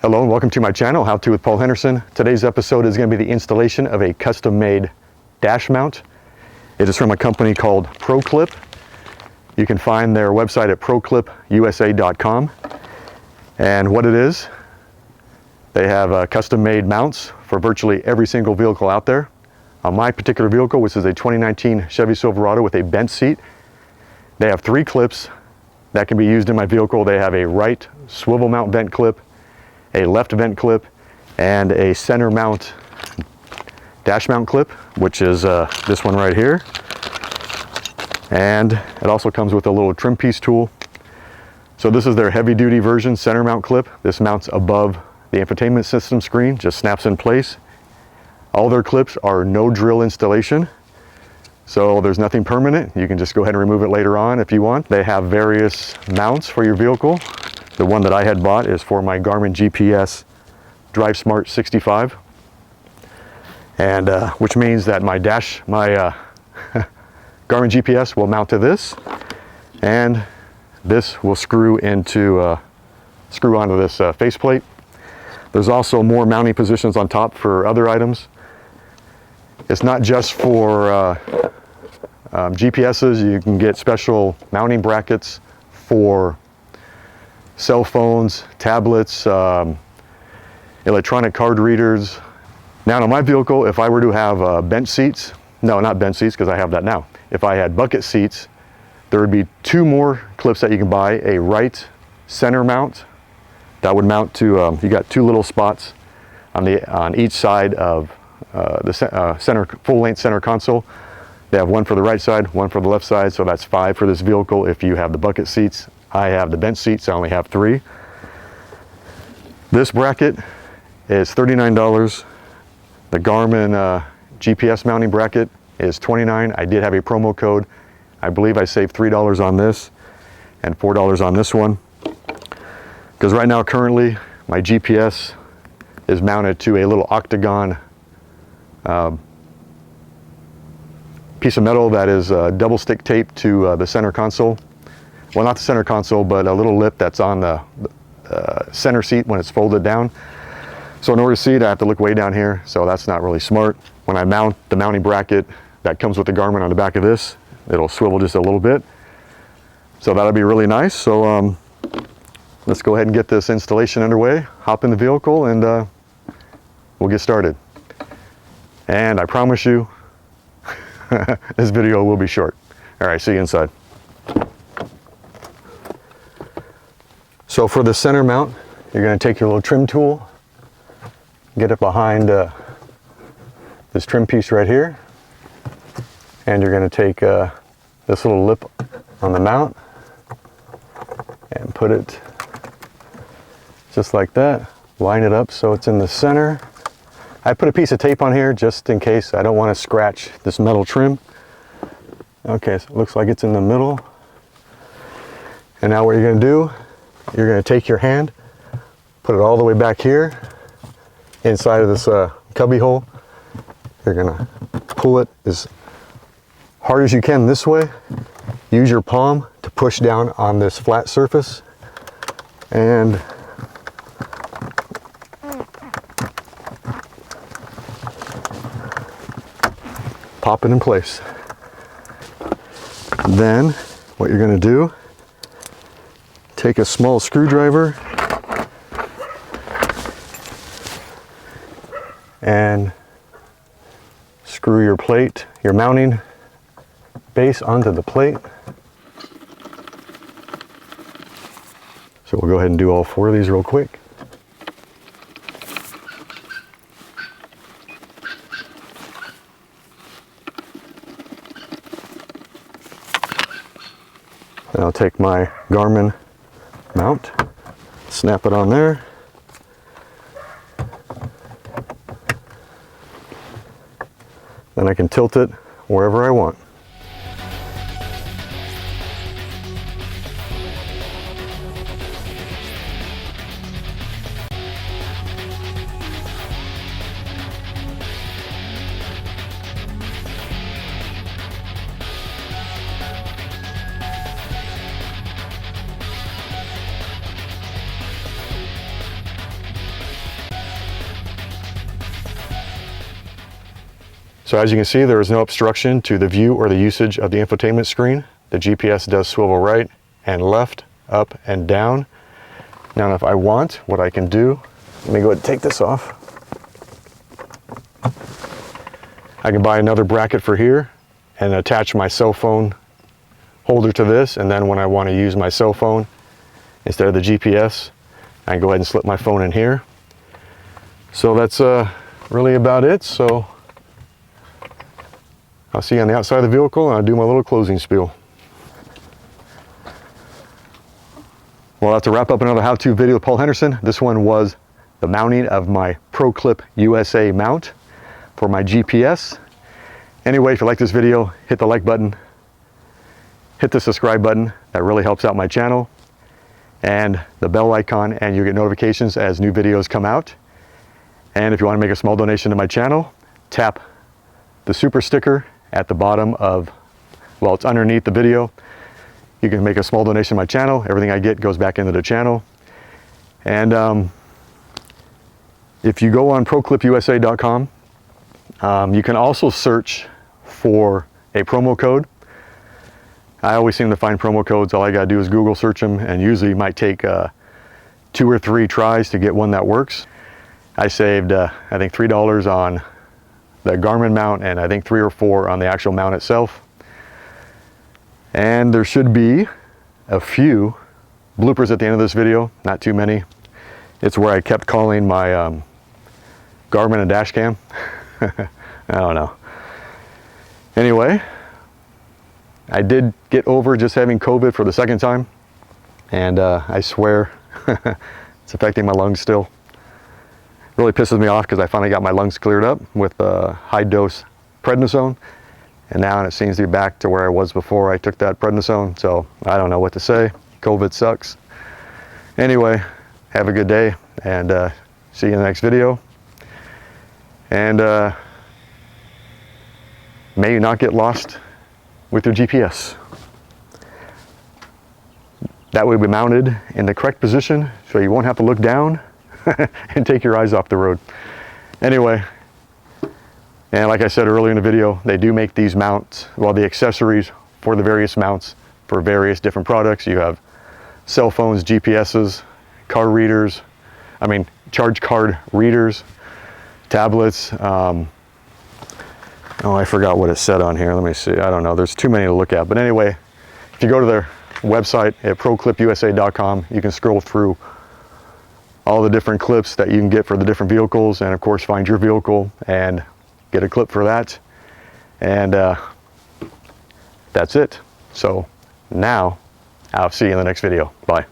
Hello and welcome to my channel, How To with Paul Henderson. Today's episode is going to be the installation of a custom-made dash mount. It is from a company called ProClip. You can find their website at ProClipUSA.com. And what it is, they have custom-made mounts for virtually every single vehicle out there. On my particular vehicle, which is a 2019 Chevy Silverado with a bench seat, they have 3 clips that can be used in my vehicle. They have a right swivel mount vent clip, a left vent clip, and a center mount dash mount clip, which is this one right here. And it also comes with a little trim piece tool. So this is their heavy duty version center mount clip. This mounts above the infotainment system screen, just snaps in place. All their clips are no drill installation. So there's nothing permanent. You can just go ahead and remove it later on if you want. They have various mounts for your vehicle. The one that I had bought is for my GARMIN GPS Drive Smart 65. And which means that my GARMIN GPS will mount to this, and this will screw onto this faceplate. There's also more mounting positions on top for other items. It's not just for GPSs. You can get special mounting brackets for cell phones, tablets, electronic card readers. Now on my vehicle, if I were to have bench seats, no, not bench seats because I have that now. If I had bucket seats, there would be 2 more clips that you can buy. A right center mount that would mount to, you got 2 little spots on each side of the center, full length center console. They have one for the right side, one for the left side, so that's 5 for this vehicle if you have the bucket seats. I have the bench seats, I only have 3. This bracket is $39. The GARMIN GPS mounting bracket is $29. I did have a promo code. I believe I saved $3 on this and $4 on this one. Because right now, currently, my GPS is mounted to a little octagon piece of metal that is double stick taped to the center console. Well, not the center console, but a little lip that's on the center seat when it's folded down. So in order to see it, I have to look way down here, so that's not really smart. When I mount the mounting bracket that comes with the GARMIN on the back of this, it'll swivel just a little bit. So that'll be really nice. So let's go ahead and get this installation underway, hop in the vehicle, and we'll get started. And I promise you, this video will be short. All right, see you inside. So for the center mount, you're going to take your little trim tool, get it behind this trim piece right here, and you're going to take this little lip on the mount and put it just like that. Line it up so it's in the center. I put a piece of tape on here just in case I don't want to scratch this metal trim. Okay, so it looks like it's in the middle. And now what you're going to do, you're going to take your hand, put it all the way back here inside of this cubby hole. You're going to pull it as hard as you can this way. Use your palm to push down on this flat surface and pop it in place. Then what you're going to do, take a small screwdriver and screw your plate, your mounting base onto the plate. So we'll go ahead and do all 4 of these real quick. Then I'll take my GARMIN mount, snap it on there. Then I can tilt it wherever I want. So as you can see, there is no obstruction to the view or the usage of the infotainment screen. The GPS does swivel right and left, up and down. Now if I want, what I can do, let me go ahead and take this off. I can buy another bracket for here and attach my cell phone holder to this, and then when I want to use my cell phone instead of the GPS, I can go ahead and slip my phone in here. So that's really about it. So I'll see you on the outside of the vehicle, and I'll do my little closing spiel. Well, that's to wrap up another how-to video with Paul Henderson. This one was the mounting of my ProClip USA mount for my GPS. Anyway, if you like this video, hit the like button, hit the subscribe button. That really helps out my channel, and the bell icon, and you get notifications as new videos come out. And if you want to make a small donation to my channel, tap the super sticker at the bottom of, well, it's underneath the video. You can make a small donation to my channel. Everything I get goes back into the channel. And if you go on ProClipUSA.com, you can also search for a promo code. I always seem to find promo codes. All I gotta do is Google search them, and usually it might take 2 or 3 tries to get one that works. I saved, I think $3 on the GARMIN mount, and I think 3 or 4 on the actual mount itself. And there should be a few bloopers at the end of this video, not too many. It's where I kept calling my GARMIN a dash cam. I don't know. Anyway, I did get over just having COVID for the 2nd time, and I swear it's affecting my lungs still. Really pisses me off because I finally got my lungs cleared up with high dose prednisone, and now it seems to be back to where I was before I took that prednisone. So I don't know what to say. COVID sucks. Anyway, have a good day, and see you in the next video. And may you not get lost with your GPS. That will be mounted in the correct position, so you won't have to look down and take your eyes off the road. Anyway, and like I said earlier in the video, they do make these mounts, well, the accessories for the various mounts for various different products. You have cell phones, GPSs, car readers, charge card readers, tablets. Oh, I forgot what it said on here. Let me see. I don't know. There's too many to look at. But anyway, if you go to their website at ProClipUSA.com, you can scroll through all the different clips that you can get for the different vehicles, and of course find your vehicle and get a clip for that. And that's it. So now I'll see you in the next video. Bye.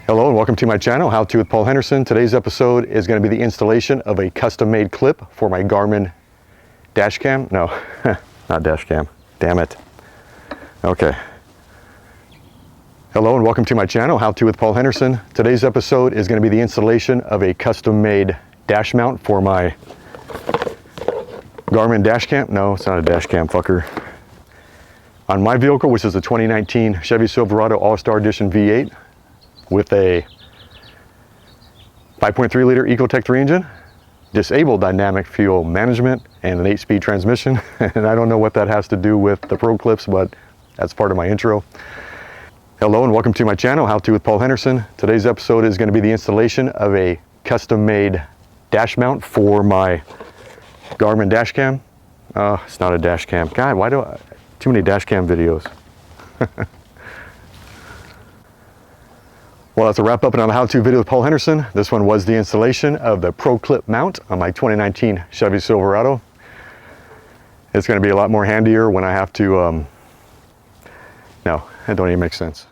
Hello and welcome to my channel, How To with Paul Henderson. Today's episode is going to be the installation of a custom-made clip for my GARMIN dash cam. No, not dash cam. Damn it. Okay. Hello and welcome to my channel, How To with Paul Henderson. Today's episode is going to be the installation of a custom-made dash mount for my GARMIN dash cam. No, it's not a dash cam, fucker. On my vehicle, which is a 2019 Chevy Silverado All-Star Edition V8 with a 5.3 liter Ecotec 3 engine, disabled dynamic fuel management, and an 8-speed transmission. And I don't know what that has to do with the Pro Clips, but that's part of my intro. Hello and welcome to my channel, How To with Paul Henderson. Today's episode is going to be the installation of a custom-made dash mount for my GARMIN dash cam. It's not a dash cam. God, why do I... Too many dash cam videos. Well, that's a wrap up on the how-to video with Paul Henderson. This one was the installation of the ProClip mount on my 2019 Chevy Silverado. It's going to be a lot more handier when I have to, no, that don't even make sense.